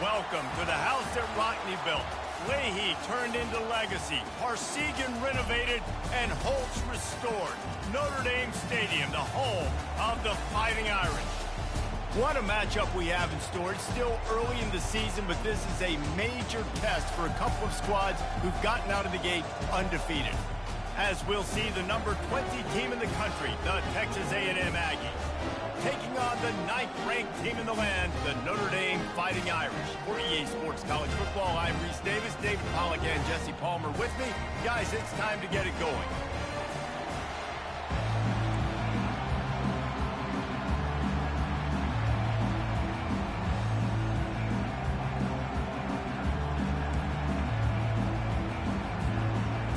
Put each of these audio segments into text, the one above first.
Welcome to the house that Rockney built. Leahy turned into legacy, Parsegan renovated, and Holtz restored. Notre Dame Stadium, the home of the Fighting Irish. What a matchup we have in store. It's still early in the season, but this is a major test for a couple of squads who've gotten out of the gate undefeated. As we'll see, the number 20 team in the country, the Texas A&M Aggies, taking on the 9th-ranked team in the land, the Notre Dame Fighting Irish. For EA Sports College Football, I'm Reese Davis, David Pollack, and Jesse Palmer with me. Guys, it's time to get it going.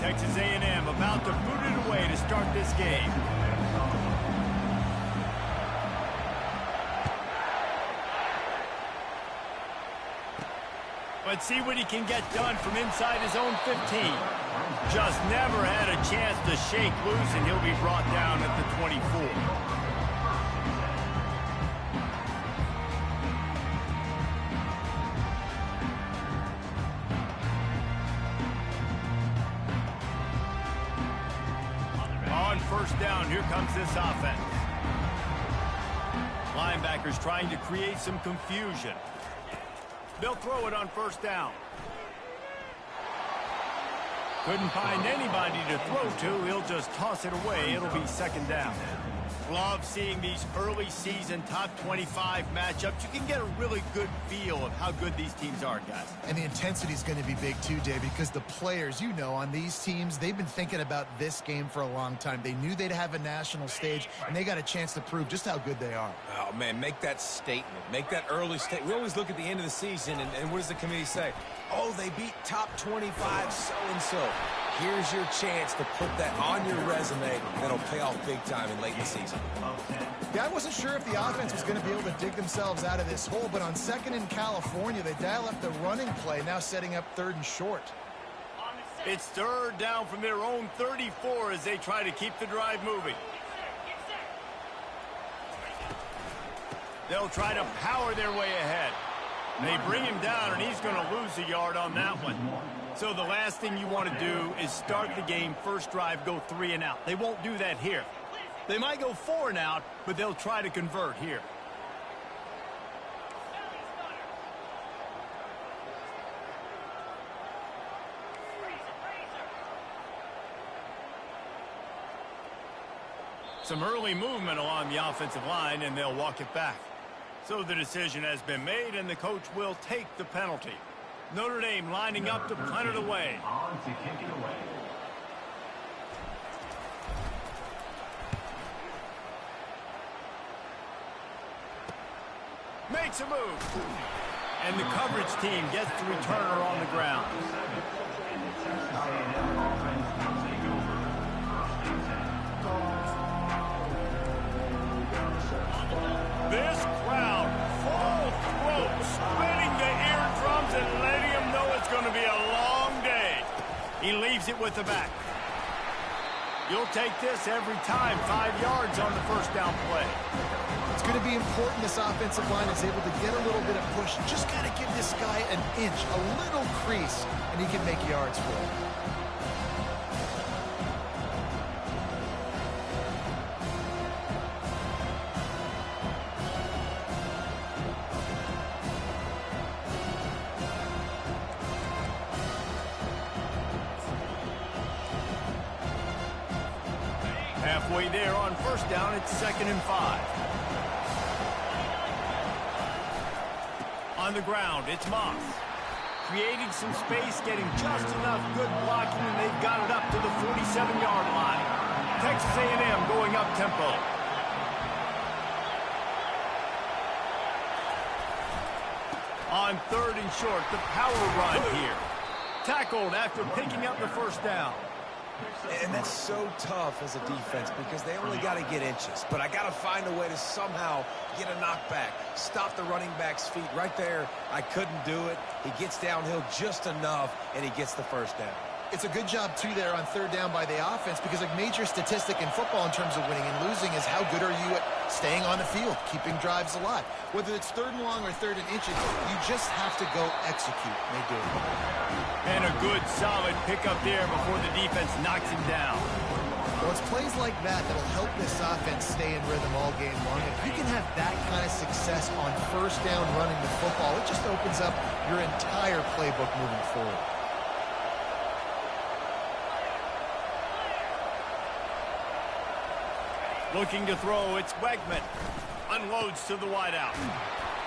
Texas A&M about to boot it away to start this game. Let's see what he can get done from inside his own 15. Just never had a chance to shake loose, and he'll be brought down at the 24. On first down, here comes this offense. Linebackers trying to create some confusion. They'll throw it on first down. Couldn't find anybody to throw to. He'll just toss it away. It'll be second down. Love seeing these early season top 25 matchups. You can get a really good feel of how good these teams are, guys. And the intensity is going to be big too, David, because the players, you know, on these teams, they've been thinking about this game for a long time. They knew they'd have a national stage, and they got a chance to prove just how good they are. Oh, man, make that statement. Make that early statement. We always look at the end of the season, and what does the committee say? Oh, they beat top 25 so-and-so. Here's your chance to put that on your resume. That'll pay off big time in late in the season. Yeah, I wasn't sure if the offense was going to be able to dig themselves out of this hole, but on second in California, they dial up the running play, now setting up third and short. It's third down from their own 34 as they try to keep the drive moving. They'll try to power their way ahead. They bring him down, and he's going to lose a yard on that one. So the last thing you want to do is start the game, first drive, go 3 and out. They won't do that here. They might go 4 and out, but they'll try to convert here. Some early movement along the offensive line, and they'll walk it back. So the decision has been made, and the coach will take the penalty. Notre Dame lining up to punt it away. Makes a move. And the coverage team gets the returner on the ground. This crowd, full throat, splitting the eardrums and letting them know it's going to be a long day. He leaves it with the back. You'll take this every time. 5 yards on the first down play. It's going to be important this offensive line is able to get a little bit of push. Just got to give this guy an inch, a little crease, and he can make yards for it. Halfway there on first down, it's 2nd and 5. On the ground, it's Moss. Creating some space, getting just enough good blocking, and they've got it up to the 47-yard line. Texas A&M going up tempo. On 3rd and short, the power run here. Tackled after picking up the first down. And that's so tough as a defense because they only got to get inches. But I got to find a way to somehow get a knockback, stop the running back's feet right there. I couldn't do it. He gets downhill just enough, and he gets the first down. It's a good job, too, there on 3rd down by the offense because a major statistic in football in terms of winning and losing is how good are you at staying on the field, keeping drives alive. Whether it's 3rd and long or 3rd and inches, you just have to go execute. And they do it. And a good, solid pickup there before the defense knocks him down. Well, it's plays like that that'll help this offense stay in rhythm all game long. If you can have that kind of success on 1st down running the football, it just opens up your entire playbook moving forward. Looking to throw, it's Wegman. Unloads to the wideout.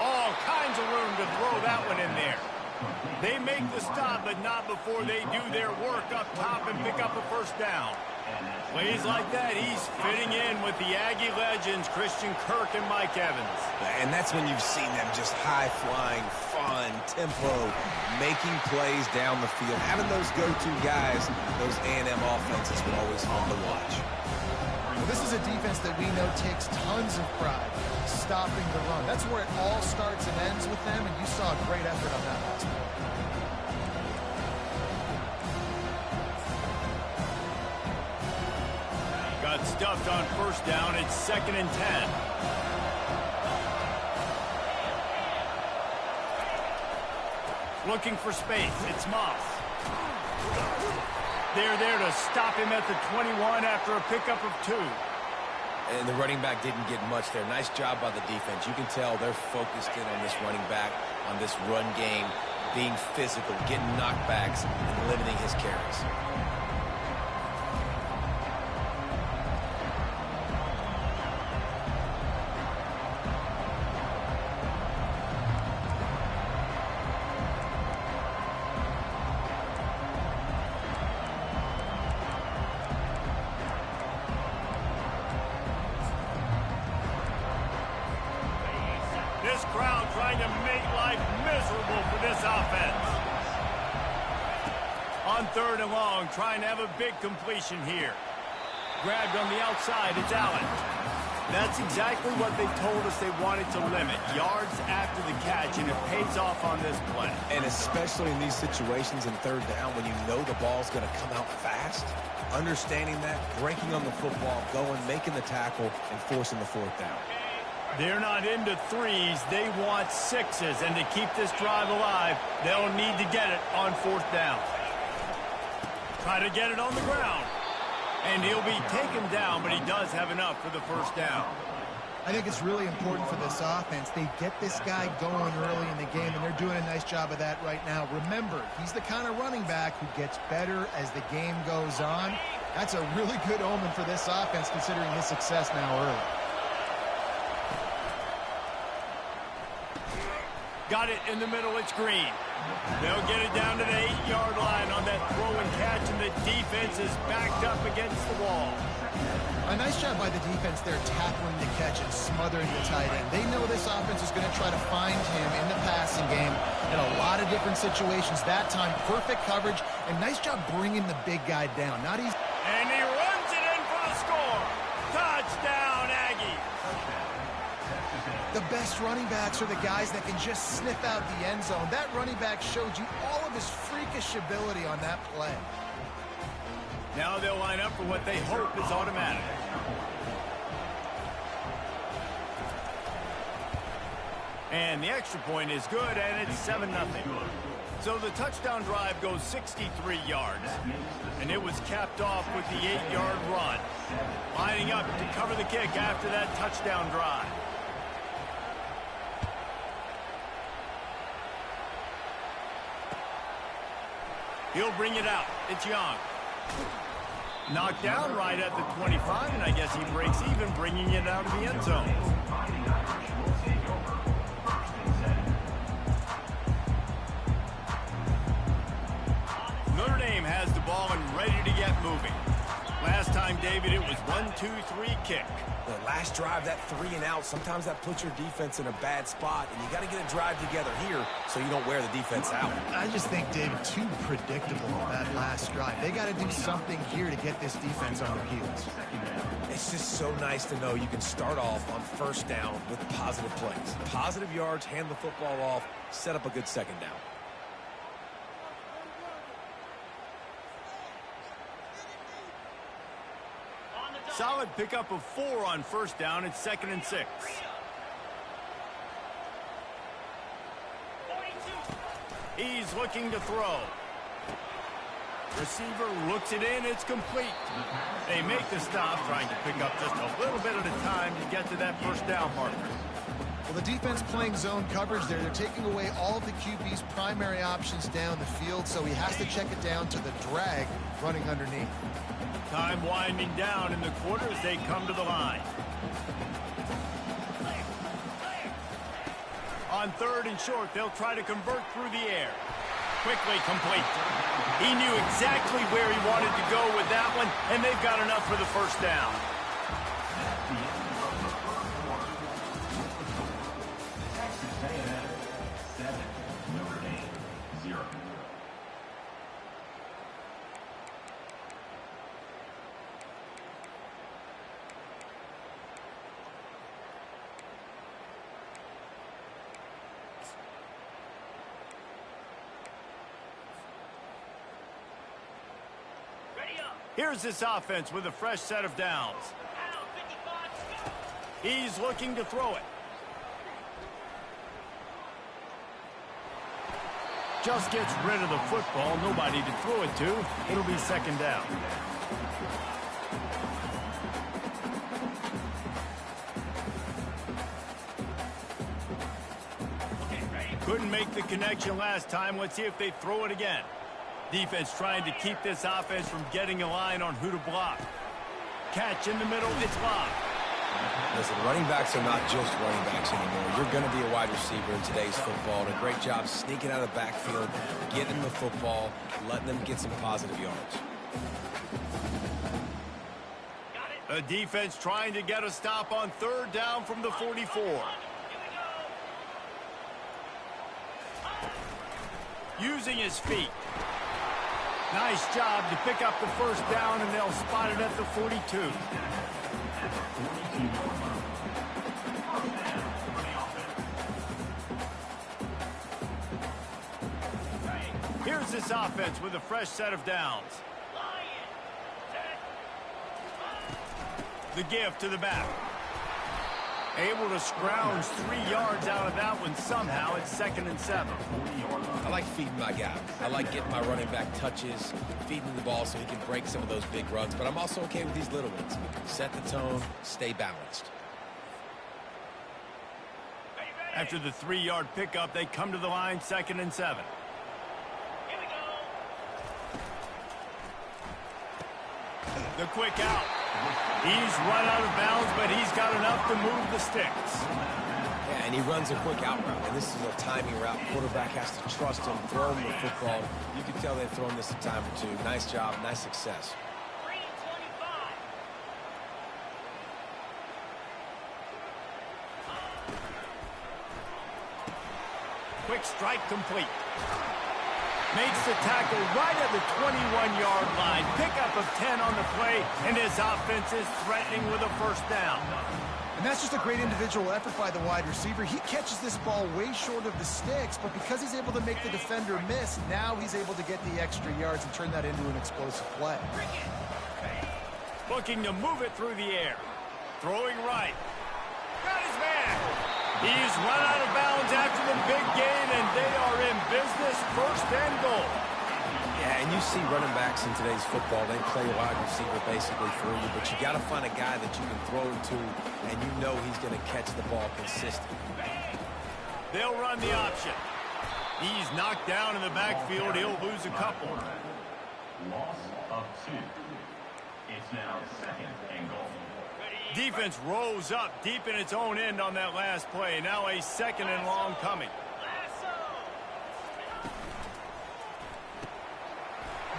All kinds of room to throw that one in there. They make the stop, but not before they do their work up top and pick up a 1st down. Plays like that, he's fitting in with the Aggie legends, Christian Kirk and Mike Evans. And that's when you've seen them just high-flying, fun, tempo, making plays down the field. Having those go-to guys, those A&M offenses were always fun to watch. This is a defense that we know takes tons of pride stopping the run. That's where it all starts and ends with them, and you saw a great effort on that last play. Got stuffed on 1st down. It's 2nd and 10. Looking for space. It's Moss. They're there to stop him at the 21 after a pickup of 2. And the running back didn't get much there. Nice job by the defense. You can tell they're focused in on this running back, on this run game, being physical, getting knockbacks, and limiting his carries. This crowd trying to make life miserable for this offense. On 3rd and long, trying to have a big completion here. Grabbed on the outside, it's Allen. That's exactly what they told us they wanted to limit. Yards after the catch, and it pays off on this play. And especially in these situations in 3rd down when you know the ball's going to come out fast, understanding that, breaking on the football, going, making the tackle, and forcing the 4th down. They're not into 3s. They want 6s. And to keep this drive alive, they'll need to get it on 4th down. Try to get it on the ground. And he'll be taken down, but he does have enough for the 1st down. I think it's really important for this offense. They get this guy going early in the game, and they're doing a nice job of that right now. Remember, he's the kind of running back who gets better as the game goes on. That's a really good omen for this offense, considering his success now early. Got it in the middle, it's Green. They'll get it down to the 8-yard line on that throw and catch, and the defense is backed up against the wall. A nice job by the defense there tackling the catch and smothering the tight end. They know this offense is going to try to find him in the passing game in a lot of different situations. That time, perfect coverage, and nice job bringing the big guy down. Not easy. And he runs it in for the score. Touchdown, Aggie. The best running backs are the guys that can just sniff out the end zone. That running back showed you all of his freakish ability on that play. Now they'll line up for what they hope is automatic. And the extra point is good, and it's 7-0. So the touchdown drive goes 63 yards. And it was capped off with the 8-yard run. Lining up to cover the kick after that touchdown drive. He'll bring it out. It's Young. Knocked down right at the 25, and I guess he breaks even, bringing it out of the end zone. Notre Dame has the ball and ready to get moving. Last time, David, it was 1-2-3 kick. The last drive, that 3 and out, sometimes that puts your defense in a bad spot, and you got to get a drive together here so you don't wear the defense out. I just think, David, too predictable that last drive. They got to do something here to get this defense on their heels. It's just so nice to know you can start off on 1st down with positive plays. Positive yards, hand the football off, set up a good 2nd down. solid pickup of 4 on first down. It's 2nd and 6. He's looking to throw. Receiver looks it in. It's complete. They make the stop, trying to pick up just a little bit at a time to get to that first down marker. Well, the defense playing zone coverage there. They're taking away all of the QB's primary options down the field, so he has to check it down to the drag running underneath. Time winding down in the quarter as they come to the line. On 3rd and short, they'll try to convert through the air. Quickly complete. He knew exactly where he wanted to go with that one, and they've got enough for the first down. Here's this offense with a fresh set of downs. He's looking to throw it. Just gets rid of the football. Nobody to throw it to. It'll be 2nd down. Couldn't make the connection last time. Let's see if they throw it again. Defense trying to keep this offense from getting a line on who to block. Catch in the middle, it's locked. Listen, running backs are not just running backs anymore. You're going to be a wide receiver in today's football. And a great job sneaking out of the backfield, getting the football, letting them get some positive yards. A defense trying to get a stop on 3rd down from the 44. Using his feet. Nice job to pick up the first down, and they'll spot it at the 42. Here's this offense with a fresh set of downs. The give to the back. Able to scrounge 3 yards out of that one somehow. It's 2nd and 7. I like feeding my guy. I like getting my running back touches, feeding the ball so he can break some of those big runs. But I'm also okay with these little ones. Set the tone, stay balanced. After the 3-yard pickup, they come to the line, 2nd and 7. The quick out. He's run out of bounds, but he's got enough to move the sticks. Yeah, and he runs a quick out route, and this is a timing route. Quarterback has to trust him, throw him the football. You can tell they've thrown this a time or two. Nice job, nice success. Quick strike complete. Makes the tackle right at the 21-yard line. Pickup of 10 on the play, and his offense is threatening with a first down. And that's just a great individual effort by the wide receiver. He catches this ball way short of the sticks, but because he's able to make the defender miss, now he's able to get the extra yards and turn that into an explosive play. Looking to move it through the air. Throwing right. Got his man. He's run out of bounds after the big gain, and they are in business, 1st and goal. Yeah, and you see running backs in today's football, they play wide receiver basically for you, but you got to find a guy that you can throw to, and you know he's going to catch the ball consistently. They'll run the option. He's knocked down in the backfield. He'll lose a couple. Loss of 2. It's now 2nd and goal. Defense rose up deep in its own end on that last play. Now a 2nd and long coming.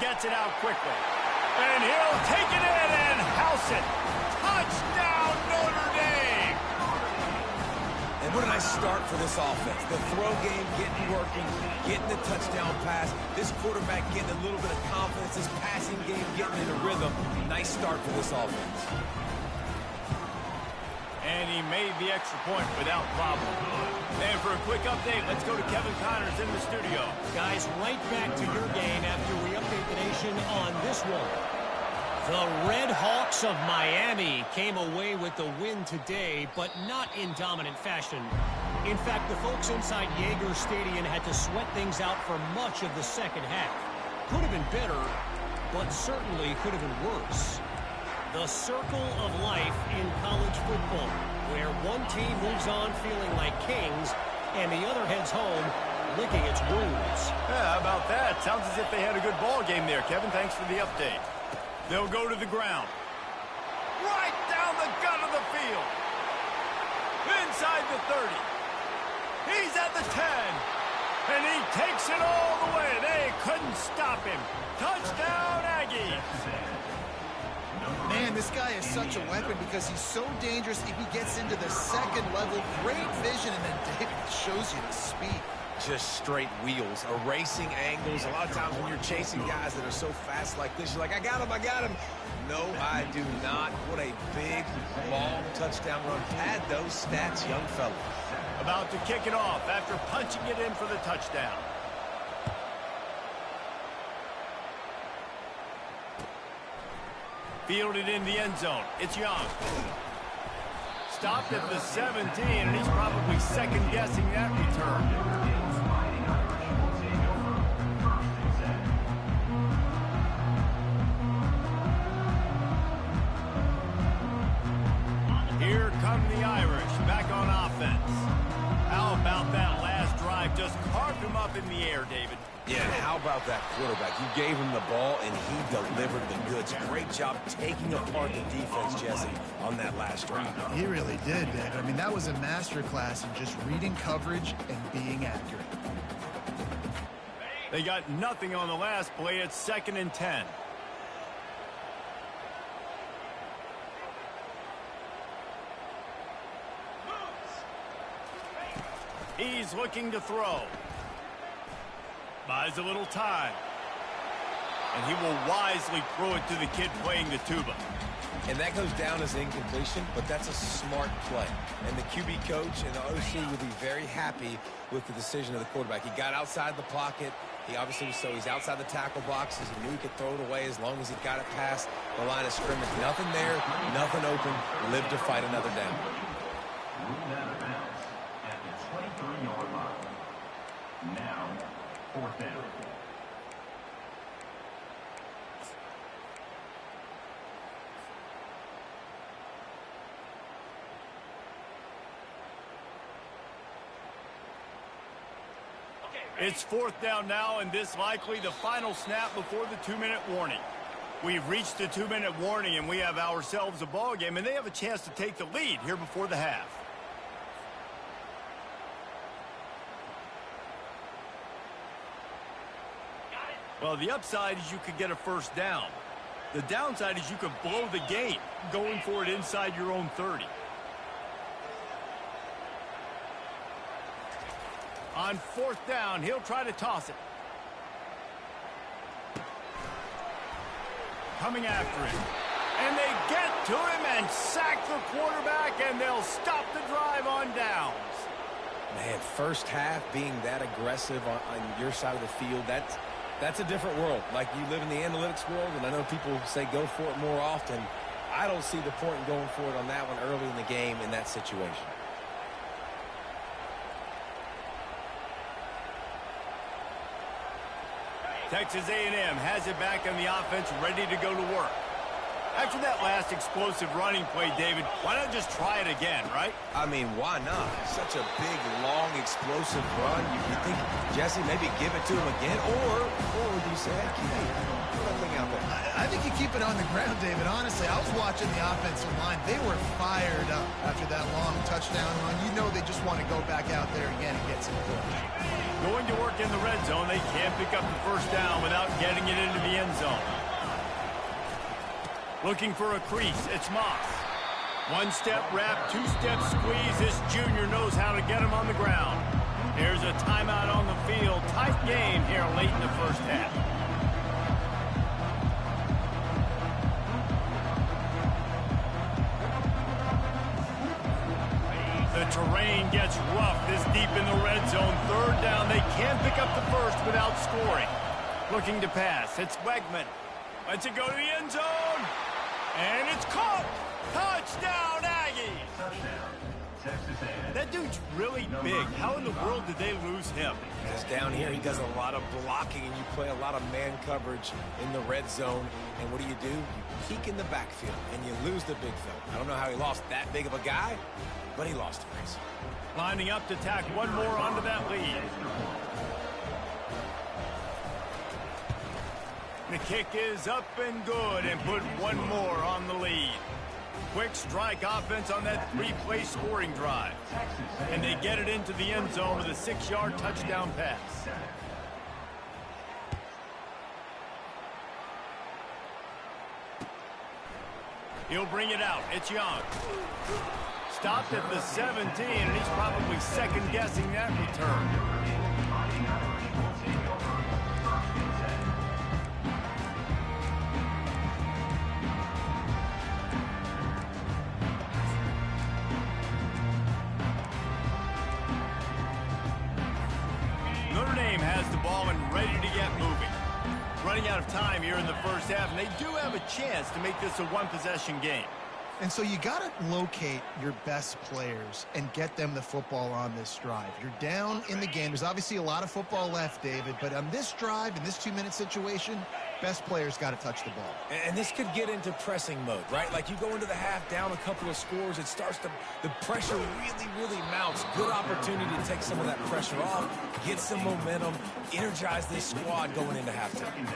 Gets it out quickly. And he'll take it in and house it. Touchdown, Notre Dame! And what a nice start for this offense. The throw game getting working, getting the touchdown pass. This quarterback getting a little bit of confidence. This passing game getting in a rhythm. Nice start for this offense. And he made the extra point without problem. And for a quick update, let's go to Kevin Connors in the studio. Guys, right back to your game after we update the nation on this one. The Red Hawks of Miami came away with the win today, but not in dominant fashion. In fact, the folks inside Yager Stadium had to sweat things out for much of the second half. Could have been better, but certainly could have been worse. The circle of life in college football, where one team moves on feeling like kings, and the other heads home licking its wounds. Yeah, how about that? Sounds as if they had a good ball game there, Kevin. Thanks for the update. They'll go to the ground. Right down the gut of the field. Inside the 30. He's at the 10. And he takes it all the way. They couldn't stop him. Touchdown, Aggies. Man, this guy is such a weapon because he's so dangerous if he gets into the second level. Great vision, and then David shows you the speed. Just straight wheels, erasing angles. A lot of times when you're chasing guys that are so fast like this, you're like, I got him, I got him. No, I do not. What a big, long touchdown run. Pad those stats, young fella. About to kick it off after punching it in for the touchdown. Fielded in the end zone. It's Young. Stopped at the 17, and he's probably second-guessing that return. Here come the Irish, back on offense. How about that last drive? Just carved him up in the air, David. Yeah, and how about that quarterback? You gave him the ball, and he delivered the goods. Great job taking apart the defense, Jesse, on that last drive. He really did, David. I mean, that was a masterclass in just reading coverage and being accurate. They got nothing on the last play. It's 2nd and 10. He's looking to throw. Buys a little time. And he will wisely throw it to the kid playing the tuba. And that goes down as incompletion, but that's a smart play. And the QB coach and the OC will be very happy with the decision of the quarterback. He got outside the pocket. He obviously was so he's outside the tackle boxes. He knew he could throw it away as long as he got it past the line of scrimmage. Nothing there, nothing open. Live to fight another down. Ruled out of bounds at the 23-yard line. Now, 4th down. It's 4th down now, and this likely the final snap before the 2-minute warning. We've reached the 2-minute warning, and we have ourselves a ball game, and they have a chance to take the lead here before the half. Well, the upside is you could get a first down. The downside is you could blow the game going for it inside your own 30. On 4th down, he'll try to toss it. Coming after him. And they get to him and sack the quarterback, and they'll stop the drive on downs. Man, first half being that aggressive on your side of the field, that's a different world. Like, you live in the analytics world, and I know people say go for it more often. I don't see the point in going for it on that one early in the game in that situation. Texas A&M has it back on the offense, ready to go to work. After that last explosive running play, David, why not just try it again, right? I mean, why not? Such a big, long, explosive run. You think, Jesse, maybe give it to him again? Or do you say, hey, keep that thing out there? I think you keep it on the ground, David. Honestly, I was watching the offensive line. They were fired up after that long touchdown run. You know they just want to go back out there again and get some points. Going to work in the red zone, they can't pick up the first down without getting it into the end zone. Looking for a crease, it's Moss. One-step wrap, two-step squeeze. This junior knows how to get him on the ground. There's a timeout on the field. Tight game here late in the first half. The terrain gets rough this deep in the red zone. 3rd down, they can't pick up the first without scoring. Looking to pass, it's Wegman. Lets it go to the end zone. And it's caught! Touchdown, Aggies! Touchdown, Texas A&M. That dude's really big. How in the world did they lose him? Because down here, he does a lot of blocking, and you play a lot of man coverage in the red zone. And what do? You peek in the backfield, and you lose the big fella. I don't know how he lost that big of a guy, but he lost a race. Lining up to tack one more onto that lead. The kick is up and good, and put one more on the lead. Quick strike offense on that three-play scoring drive. And they get it into the end zone with a 6-yard touchdown pass. He'll bring it out. It's Young. Stopped at the 17, and he's probably second-guessing that return. Notre Dame has the ball and ready to get moving. Running out of time here in the first half, and they do have a chance to make this a one-possession game. And so you got to locate your best players and get them the football on this drive. You're down in the game. There's obviously a lot of football left, David, but on this drive, in this 2-minute situation, best players got to touch the ball. And this could get into pressing mode, right? Like you go into the half down a couple of scores, it starts to, the pressure really mounts. Good opportunity to take some of that pressure off, get some momentum, energize this squad going into halftime.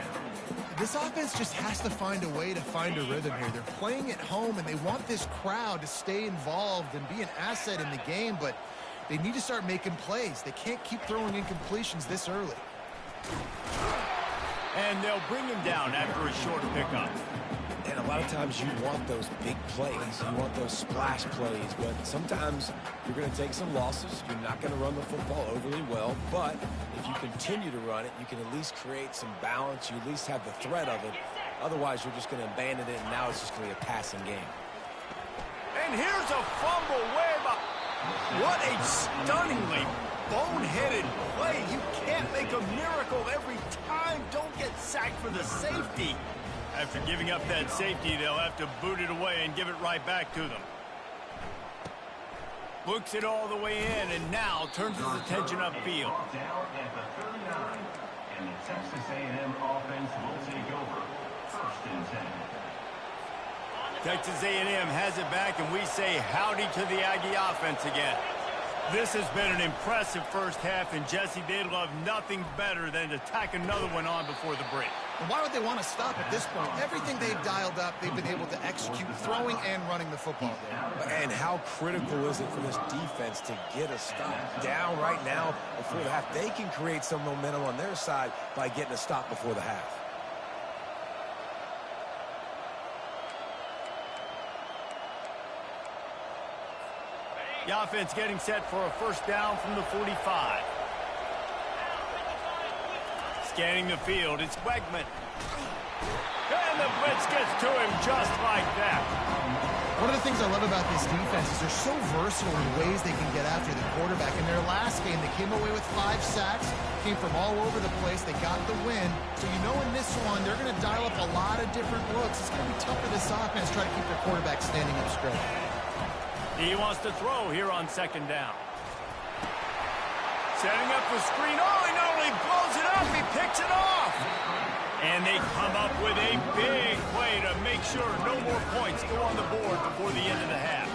This offense just has to find a way to find a rhythm here. They're playing at home, and they want this crowd to stay involved and be an asset in the game, but they need to start making plays. They can't keep throwing incompletions this early. And they'll bring him down after a short pickup. And a lot of times you want those big plays. You want those splash plays. But sometimes you're going to take some losses. You're not going to run the football overly well. But if you continue to run it, you can at least create some balance. You at least have the threat of it. Otherwise, you're just going to abandon it, and now it's just going to be a passing game. And here's a fumble way back. What a stunningly boneheaded play. You can't make a miracle every time. Don't get sacked for the safety. After giving up that safety, they'll have to boot it away and give it right back to them. Looks it all the way in, and now turns his attention upfield. Down at the 39, and the Texas A&M offense will take over. 1st and 10. Texas A&M has it back, and we say howdy to the Aggie offense again. This has been an impressive first half, and Jesse, they'd love nothing better than to tack another one on before the break. And why would they want to stop at this point? Everything they've dialed up, they've been able to execute, throwing and running the football there. And how critical is it for this defense to get a stop down right now before the half? They can create some momentum on their side by getting a stop before the half. The offense getting set for a first down from the 45. Scanning the field, it's Wegman. And the blitz gets to him just like that. One of the things I love about this defense is they're so versatile in ways they can get after the quarterback. In their last game, they came away with 5 sacks, came from all over the place. They got the win. So you know in this one, they're going to dial up a lot of different looks. It's going to be tough for this offense trying to keep their quarterback standing up straight. He wants to throw here on 2nd down. Setting up the screen. Oh, he not only blows it up, he picks it off. And they come up with a big play to make sure no more points go on the board before the end of the half.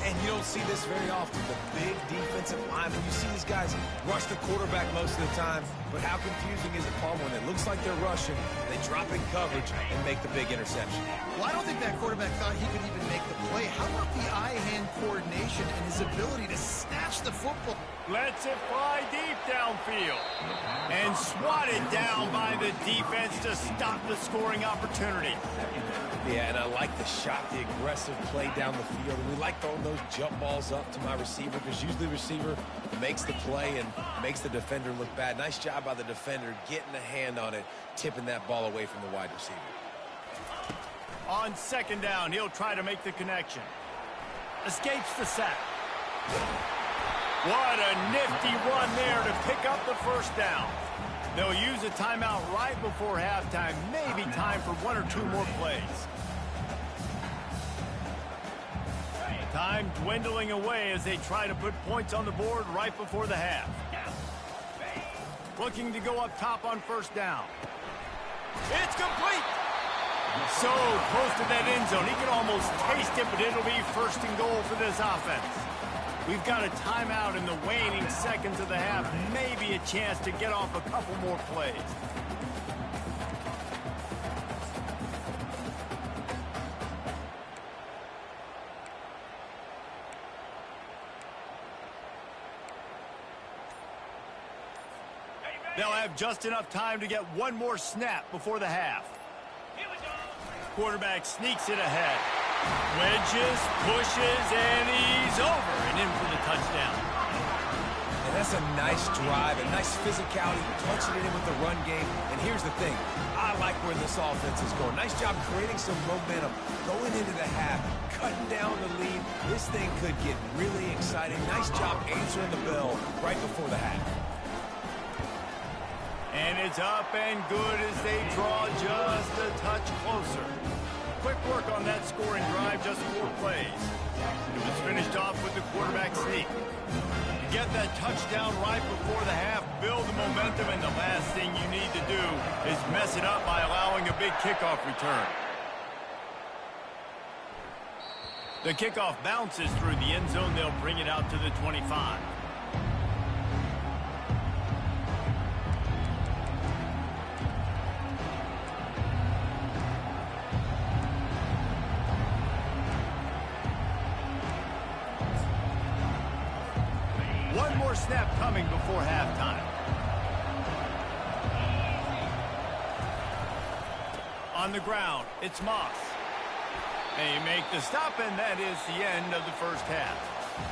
And you don't see this very often. The big defensive linemen, you see these guys rush the quarterback most of the time, but how confusing is it, Paul, when it looks like they're rushing, they drop in coverage and make the big interception? Well, I don't think that quarterback thought he could even make the play. How about the eye-hand coordination and his ability to snatch the football? Lets it fly deep downfield. And swatted down by the defense to stop the scoring opportunity. Yeah, and I like the shot, the aggressive play down the field. And we like throwing those jump balls up to my receiver because usually the receiver makes the play and makes the defender look bad. Nice job by the defender getting a hand on it, tipping that ball away from the wide receiver. On 2nd down, he'll try to make the connection. Escapes the sack. What a nifty run there to pick up the first down. They'll use a timeout right before halftime. Maybe time for 1 or 2 more plays. Time dwindling away as they try to put points on the board right before the half. Looking to go up top on first down. It's complete. So close to that end zone. He can almost taste it, but it'll be first and goal for this offense. We've got a timeout in the waning seconds of the half. Maybe a chance to get off a couple more plays. They'll have just enough time to get one more snap before the half. Quarterback sneaks it ahead. Wedges, pushes, and he's over and in for the touchdown. And that's a nice drive, a nice physicality, punching it in with the run game. And here's the thing. I like where this offense is going. Nice job creating some momentum, going into the half, cutting down the lead. This thing could get really exciting. Nice job answering the bell right before the half. And it's up and good as they draw just a touch closer. Quick work on that scoring drive, just 4 plays. It was finished off with the quarterback sneak. You get that touchdown right before the half, build the momentum, and the last thing you need to do is mess it up by allowing a big kickoff return. The kickoff bounces through the end zone. They'll bring it out to the 25. One more snap coming before halftime. On the ground, it's Moss. They make the stop, and that is the end of the first half.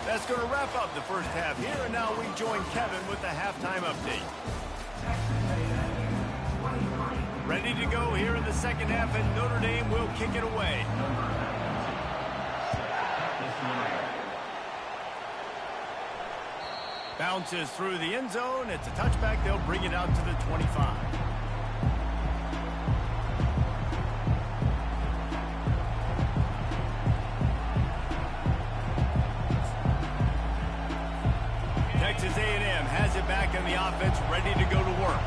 That's going to wrap up the first half here, and now we join Kevin with the halftime update. Ready to go here in the second half, and Notre Dame will kick it away. Bounces through the end zone. It's a touchback. They'll bring it out to the 25. Texas A&M has it back, and the offense ready to go to work.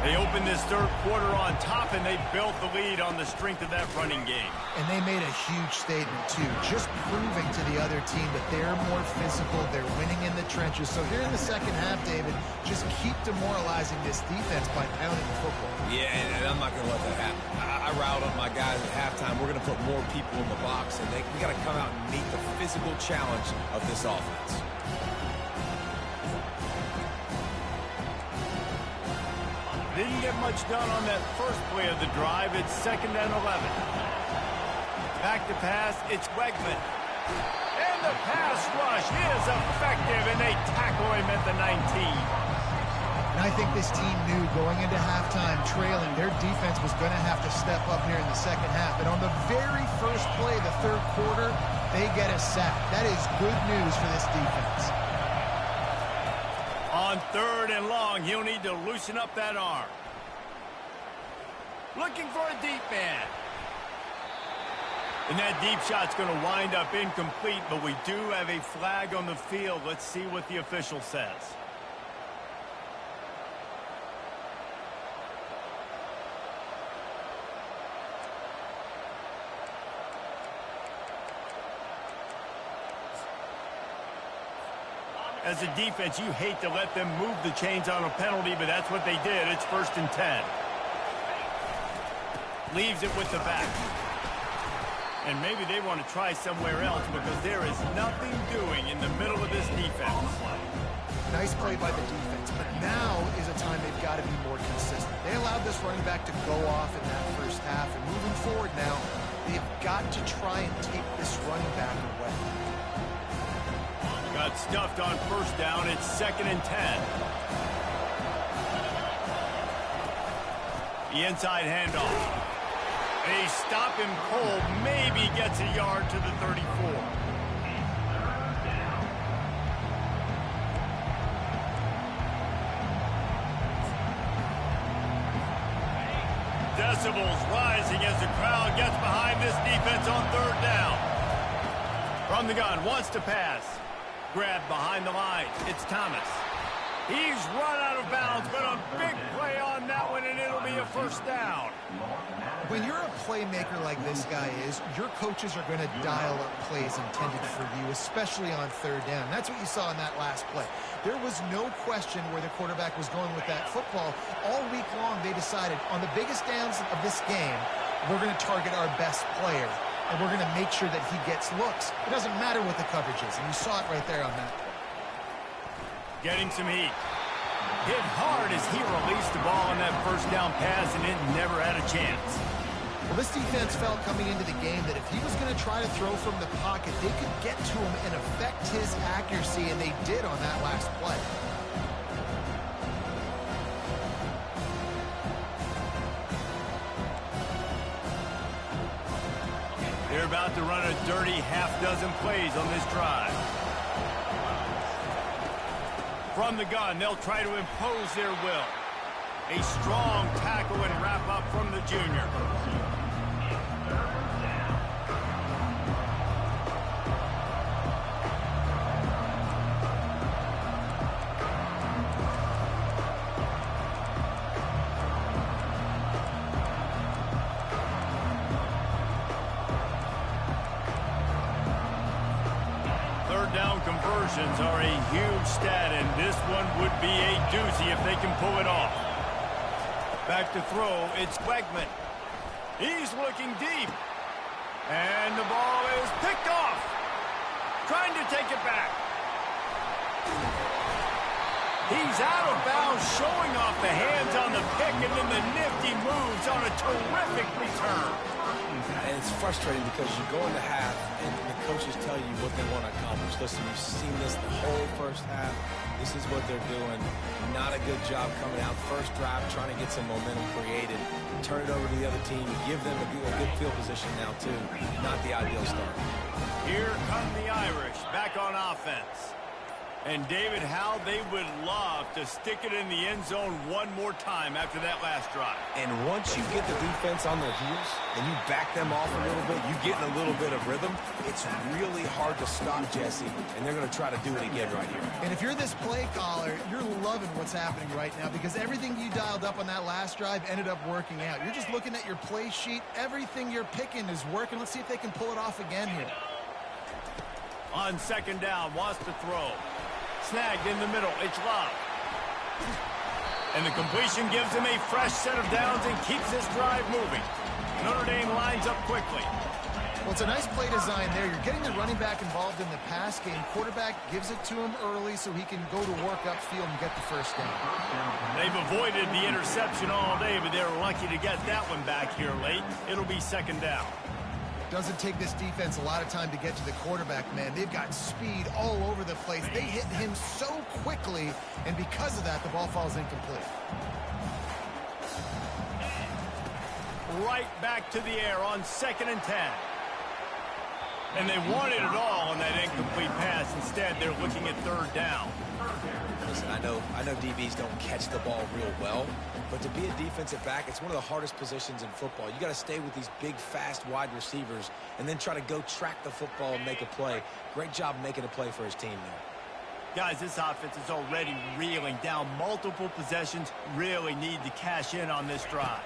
They opened this third quarter on top, and they built the lead on the strength of that running game. And they made a huge statement, too, just proving to the other team that they're more physical, they're winning in the trenches. So here in the second half, David, just keep demoralizing this defense by pounding the football. Yeah, and I'm not going to let that happen. I riled up my guys at halftime. We're going to put more people in the box, and we got to come out and meet the physical challenge of this offense. Didn't get much done on that first play of the drive. It's 2nd and 11. Back to pass, it's Wegman. And the pass rush is effective, and they tackle him at the 19. And I think this team knew going into halftime trailing, their defense was going to have to step up here in the second half. And on the very first play of the third quarter, they get a sack. That is good news for this defense. On 3rd and long, he'll need to loosen up that arm. Looking for a deep man. And that deep shot's going to wind up incomplete, but we do have a flag on the field. Let's see what the official says. As a defense, you hate to let them move the chains on a penalty, but that's what they did. It's 1st and 10. Leaves it with the back. And maybe they want to try somewhere else because there is nothing doing in the middle of this defense. Nice play by the defense, but now is a time they've got to be more consistent. They allowed this running back to go off in that first half, and moving forward now, they've got to try and take this running back away. Got stuffed on first down. It's 2nd and 10. The inside handoff. They stop him cold. Maybe gets a yard to the 34. Decibels rising as the crowd gets behind this defense on 3rd down. From the gun, wants to pass. Grabbed behind the line. It's Thomas. He's run out of bounds, but a big play on that one, and it'll be a first down. When you're a playmaker like this guy is, your coaches are going to dial up plays intended for you, especially on third down. That's what you saw in that last play. There was no question where the quarterback was going with that football. All week long, they decided on the biggest downs of this game, we're going to target our best player, and we're going to make sure that he gets looks. It doesn't matter what the coverage is, and you saw it right there on that. Getting some heat. Hit hard as he released the ball on that first down pass, and it never had a chance. Well, this defense felt coming into the game that if he was going to try to throw from the pocket, they could get to him and affect his accuracy, and they did on that last play. They're about to run a dirty half-dozen plays on this drive. From the gun, they'll try to impose their will. A strong tackle and wrap up from the junior. Conversions are a huge stat, and this one would be a doozy if they can pull it off. Back to throw, it's Wegman. He's looking deep. And the ball is picked off. Trying to take it back. He's out of bounds, showing off the hands on the pick, and then the nifty moves on a terrific return. And it's frustrating because you go into half and the coaches tell you what they want to accomplish. Listen, you've seen this the whole first half. This is what they're doing. Not a good job coming out. First drive, trying to get some momentum created. Turn it over to the other team. Give them a good field position now, too. Not the ideal start. Here come the Irish back on offense. And David, how they would love to stick it in the end zone one more time after that last drive. And once you get the defense on their heels and you back them off a little bit, you get in a little bit of rhythm, it's really hard to stop Jesse, and they're going to try to do it again right here. And if you're this play caller, you're loving what's happening right now because everything you dialed up on that last drive ended up working out. You're just looking at your play sheet. Everything you're picking is working. Let's see if they can pull it off again here. On second down, wants to throw. Snagged in the middle, it's Love. And the completion gives him a fresh set of downs and keeps this drive moving. Notre Dame lines up quickly. Well, it's a nice play design there. You're getting the running back involved in the pass game. Quarterback gives it to him early so he can go to work upfield and get the first down. They've avoided the interception all day, but they're lucky to get that one back here late. It'll be second down. Doesn't take this defense a lot of time to get to the quarterback, man. They've got speed all over the place. They hit him so quickly, and because of that, the ball falls incomplete. Right back to the air on 2nd and 10. And they wanted it all on that incomplete pass. Instead, they're looking at third down. Listen, I know DBs don't catch the ball real well, but to be a defensive back, it's one of the hardest positions in football. You got to stay with these big, fast, wide receivers and then try to go track the football and make a play. Great job making a play for his team there. Guys, this offense is already reeling down multiple possessions. Really need to cash in on this drive.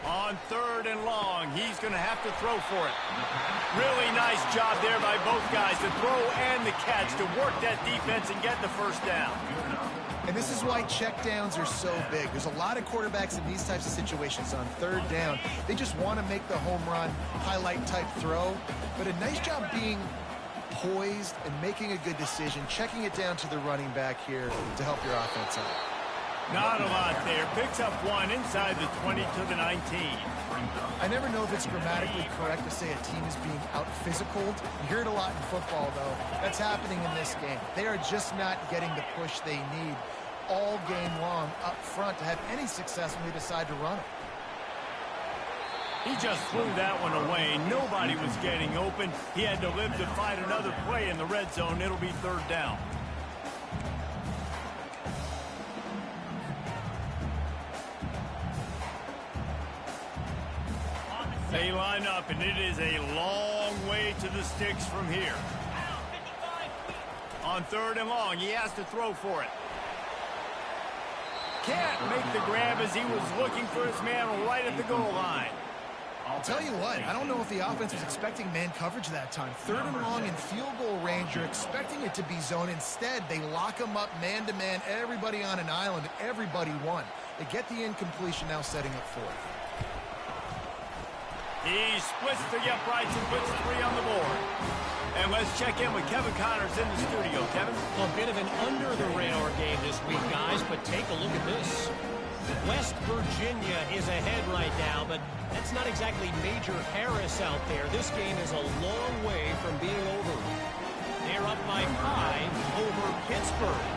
On 3rd and long, he's going to have to throw for it. Really nice job there by both guys, the throw and the catch, to work that defense and get the first down. And this is why checkdowns are so big. There's a lot of quarterbacks in these types of situations on 3rd down. They just want to make the home run, highlight type throw. But a nice job being poised and making a good decision, checking it down to the running back here to help your offense out. Not a lot there. Picks up one inside the 20 to the 19. I never know if it's grammatically correct to say a team is being out-physicaled. You hear it a lot in football, though. That's happening in this game. They are just not getting the push they need all game long up front to have any success when they decide to run it. He just threw that one away. Nobody was getting open. He had to live to fight another play in the red zone. It'll be 3rd down. They line up, and it is a long long way to the sticks from here. On 3rd and long, he has to throw for it. Can't make the grab as he was looking for his man right at the goal line. I'll tell you what, I don't know if the offense was expecting man coverage that time. 3rd and long in field goal range, you're expecting it to be zone. Instead, they lock him up man-to-man, everybody on an island, everybody won. They get the incompletion, now setting up 4th. He splits the uprights and puts 3 on the board. And let's check in with Kevin Connors in the studio. Kevin? A bit of an under-the-radar game this week, guys, but take a look at this. West Virginia is ahead right now, but that's not exactly Major Harris out there. This game is a long way from being over. They're up by 5 over Pittsburgh.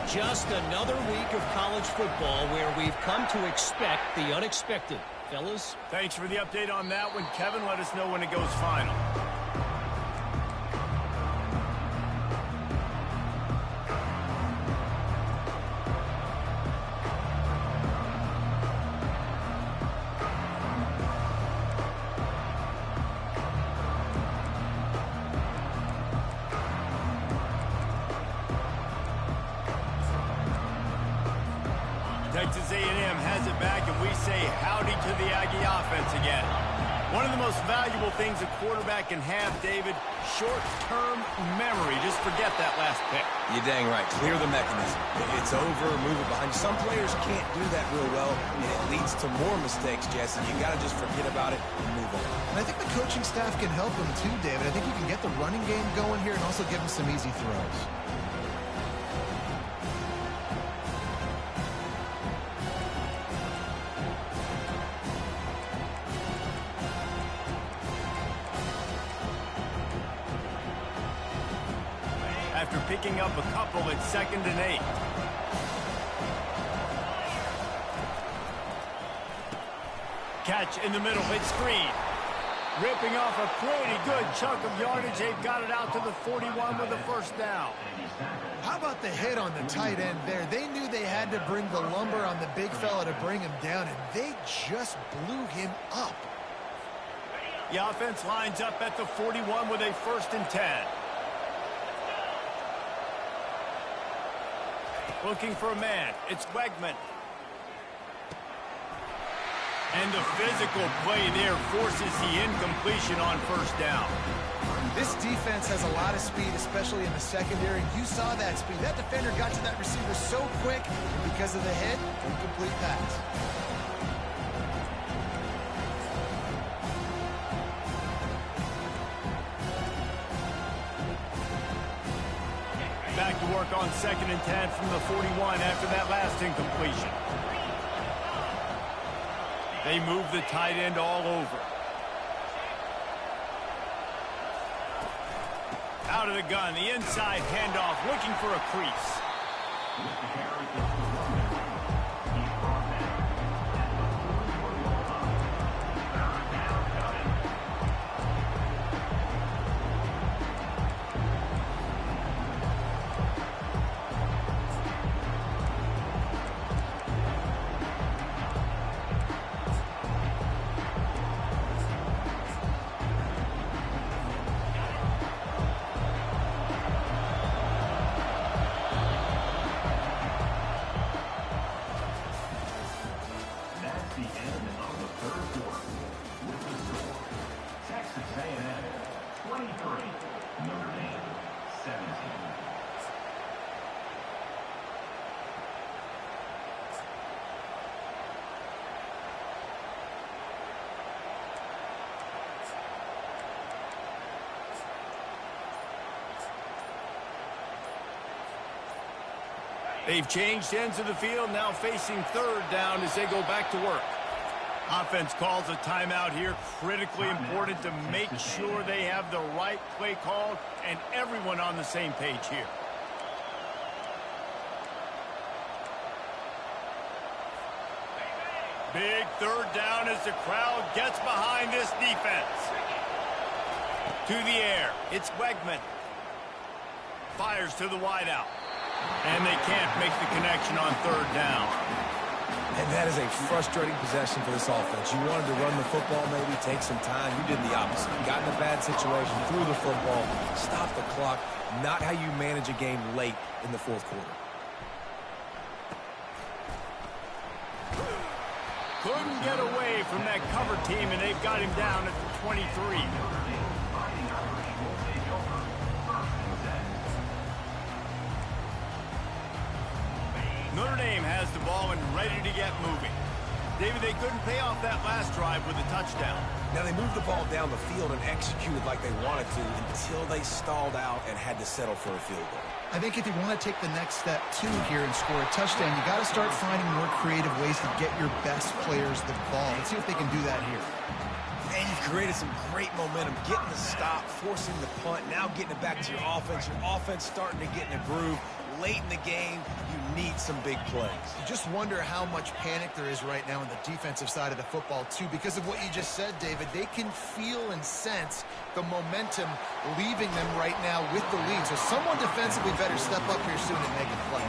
Just another week of college football where we've come to expect the unexpected. Fellas? Thanks for the update on that one, Kevin. Let us know when it goes final. Texas A&M has it back, and we say howdy to the Aggie offense again. One of the most valuable things a quarterback can have, David, short-term memory. Just forget that last pick. You're dang right. Clear the mechanism. It's over, move it behind. Some players can't do that real well, and it leads to more mistakes, Jesse. You got to just forget about it and move on. And I think the coaching staff can help him too, David. I think you can get the running game going here and also give him some easy throws. After picking up a couple, it's 2nd and 8. Catch in the middle, it's screen. Ripping off a pretty good chunk of yardage. They've got it out to the 41 with a 1st down. How about the hit on the tight end there? They knew they had to bring the lumber on the big fella to bring him down, and they just blew him up. The offense lines up at the 41 with a 1st and 10. Looking for a man. It's Wegman. And the physical play there forces the incompletion on 1st down. This defense has a lot of speed, especially in the secondary. You saw that speed. That defender got to that receiver so quick, and because of the hit, incomplete pass. Back to work on 2nd and 10 from the 41 after that last incompletion. They move the tight end all over. Out of the gun, the inside handoff, looking for a crease. They've changed ends of the field, now facing 3rd down as they go back to work. Offense calls a timeout here. Critically important to make sure they have the right play called and everyone on the same page here. Big 3rd down as the crowd gets behind this defense. To the air, it's Wegman. Fires to the wideout. And they can't make the connection on 3rd down. And that is a frustrating possession for this offense. You wanted to run the football, maybe take some time. You did the opposite. You got in a bad situation, threw the football, stopped the clock. Not how you manage a game late in the fourth quarter. Couldn't get away from that cover team, and they've got him down at the 23. Notre Dame has the ball and ready to get moving. David, they couldn't pay off that last drive with a touchdown. Now, they moved the ball down the field and executed like they wanted to until they stalled out and had to settle for a field goal. I think if you want to take the next step, too, here and score a touchdown, you got to start finding more creative ways to get your best players the ball. Let's see if they can do that here. And you've created some great momentum, getting the stop, forcing the punt, now getting it back to your offense. Your offense starting to get in a groove. Late in the game, you need some big plays. You just wonder how much panic there is right now on the defensive side of the football, too, because of what you just said, David. They can feel and sense the momentum leaving them right now with the lead. So someone defensively better step up here soon and make a play.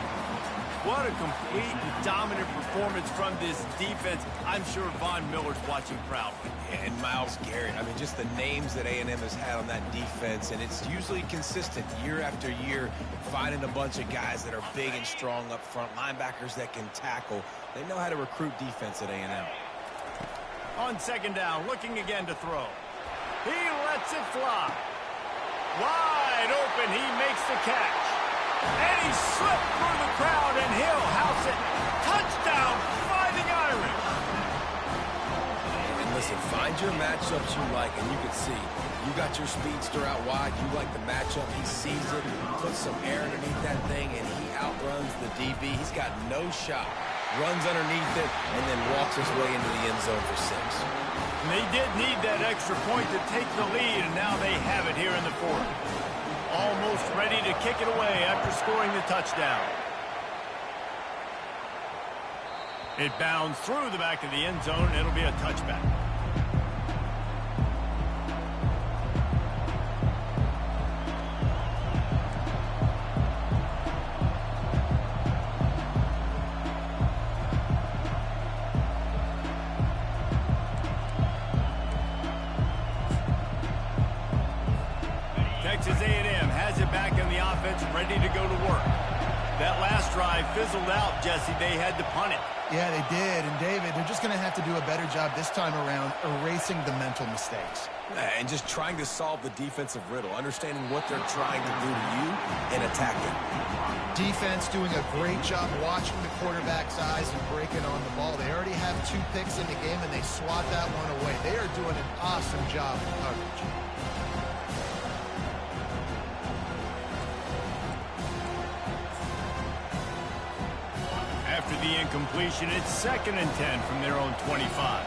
What a complete and dominant performance from this defense. I'm sure Von Miller's watching proudly. And Myles Garrett, I mean, just the names that A&M has had on that defense, and it's usually consistent year after year, finding a bunch of guys that are big and strong up front, linebackers that can tackle. They know how to recruit defense at A&M. On second down, looking again to throw. He lets it fly. Wide open, he makes the catch. And he slipped through the crowd, and he'll house it. Touchdown, Fighting Irish. And listen, find your matchups you like, and you can see. You got your speedster out wide. You like the matchup. He sees it, puts some air underneath that thing, and he outruns the DB. He's got no shot. Runs underneath it, and then walks his way into the end zone for 6. And they did need that extra point to take the lead, and now they have it here in the fourth. Almost ready to kick it away after scoring the touchdown. It bounds through the back of the end zone, and it'll be a touchback. Texas A&M has it back in the offense, ready to go to work. That last drive fizzled out, Jesse. They had to punt it. Yeah, they did. And, David, they're just going to have to do a better job this time around erasing the mental mistakes. And just trying to solve the defensive riddle, understanding what they're trying to do to you and attacking. Defense doing a great job watching the quarterback's eyes and breaking on the ball. They already have 2 picks in the game, and they swat that one away. They are doing an awesome job of coverage. After the incompletion, it's 2nd and 10 from their own 25.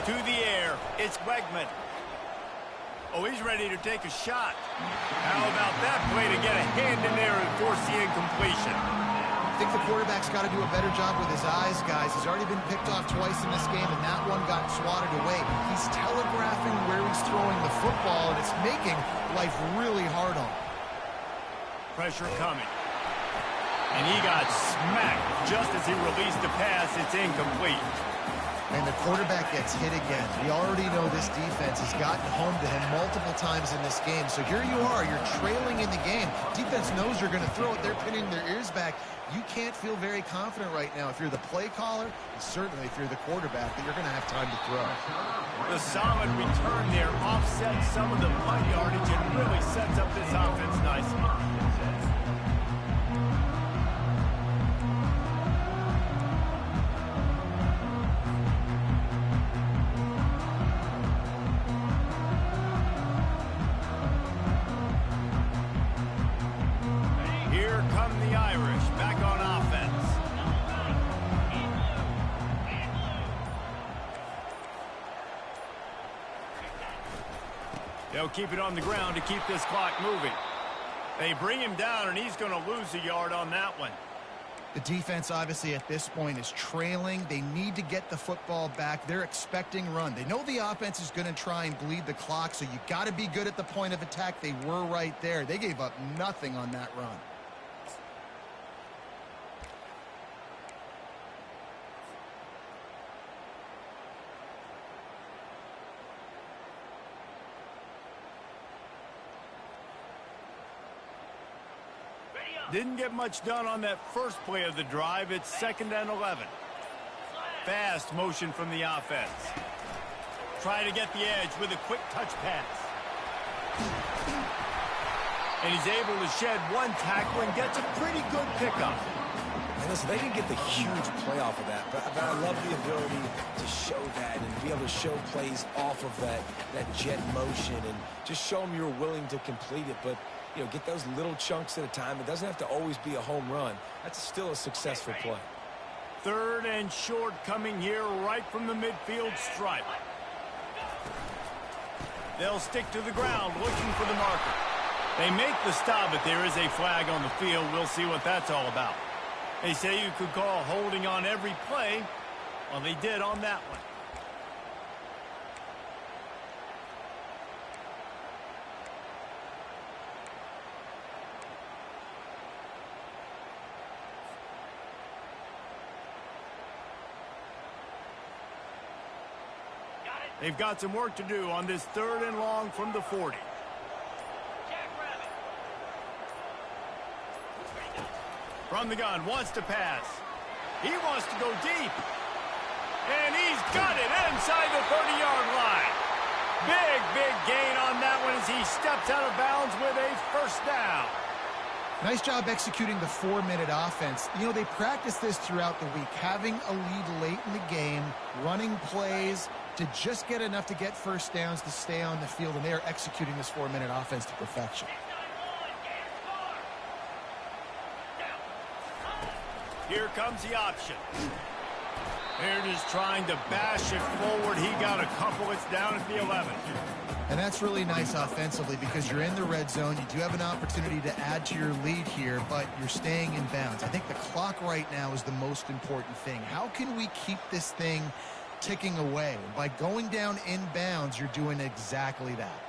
To the air, it's Wegman. Oh, he's ready to take a shot. How about that play to get a hand in there and force the incompletion? I think the quarterback's got to do a better job with his eyes, guys. He's already been picked off twice in this game, and that one got swatted away. He's telegraphing where he's throwing the football, and it's making life really hard on him. Pressure coming. And he got smacked just as he released the pass. It's incomplete. And the quarterback gets hit again. We already know this defense has gotten home to him multiple times in this game. So here you are. You're trailing in the game. Defense knows you're going to throw it. They're pinning their ears back. You can't feel very confident right now if you're the play caller, and certainly if you're the quarterback, that you're going to have time to throw. The solid return there offsets some of the punt yardage and really sets up this offense nicely. Here come the Irish back on offense. They'll keep it on the ground to keep this clock moving. They bring him down, and he's going to lose a yard on that one. The defense, obviously, at this point is trailing. They need to get the football back. They're expecting run. They know the offense is going to try and bleed the clock, so you got to be good at the point of attack. They were right there. They gave up nothing on that run. Didn't get much done on that first play of the drive. It's 2nd and 11. Fast motion from the offense. Try to get the edge with a quick touch pass. And he's able to shed one tackle and gets a pretty good pickup. And listen, they didn't get the huge play off of that, but I love the ability to show that and be able to show plays off of that jet motion and just show them you're willing to complete it. But, you know, get those little chunks at a time. It doesn't have to always be a home run. That's still a successful play. 3rd and short coming here right from the midfield stripe. They'll stick to the ground looking for the marker. They make the stop, but there is a flag on the field. We'll see what that's all about. They say you could call holding on every play. Well, they did on that one. They've got some work to do on this 3rd and long from the 40. From the gun, wants to pass. He wants to go deep. And he's got it inside the 30-yard line. Big gain on that one as he steps out of bounds with a 1st down. Nice job executing the 4-minute offense. You know, they practice this throughout the week, having a lead late in the game, running plays to just get enough to get 1st downs to stay on the field, and they are executing this 4-minute offense to perfection. Here comes the option. They're just trying to bash it forward. He got a couple. It's down at the 11. And that's really nice offensively because you're in the red zone. You do have an opportunity to add to your lead here, but you're staying in bounds. I think the clock right now is the most important thing. How can we keep this thing ticking away? By going down in bounds, you're doing exactly that.